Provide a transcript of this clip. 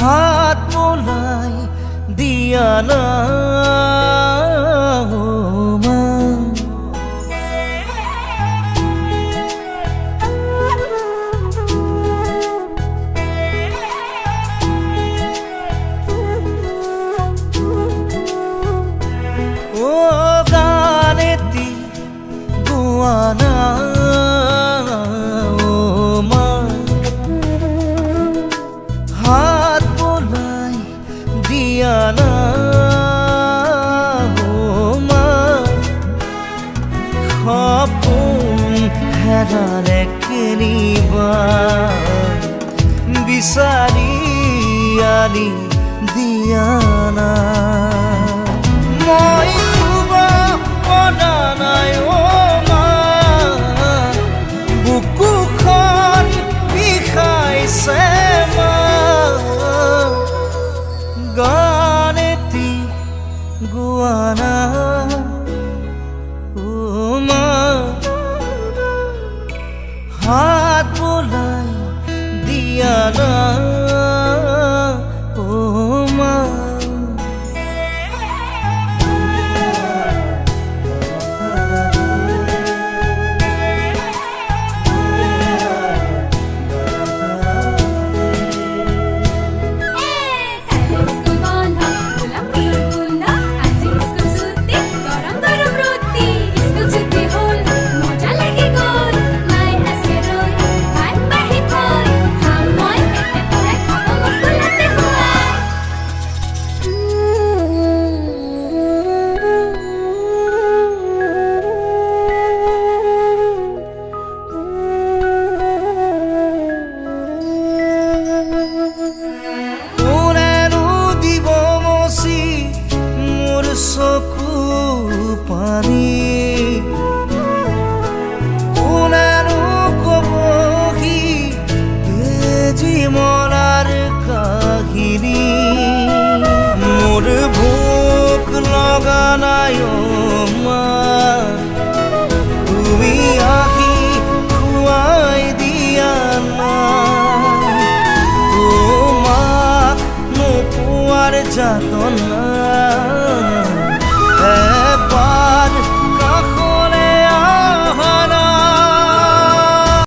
হাত মোলাই দিয়া না মা, ও গানেতি গুয়ানা না মা, খপন হেরালে কেনিবা বিচাৰি আনি দিয়া না। মই শুব পৰা নাই অ মা, বুকুখন বিষাইছে মা, গানেতি গুয়ানা ও মা, হাত বোলাই দিয়া না ও মা। চকু পানী কোনেনো কবহি তেজি মৰাৰ কাহিনী, মোৰ ভোক লগা নাই অ মা, তুমি আহি খুৱাই দিয়া না, তোমাক নোপোৱাৰ যাতনা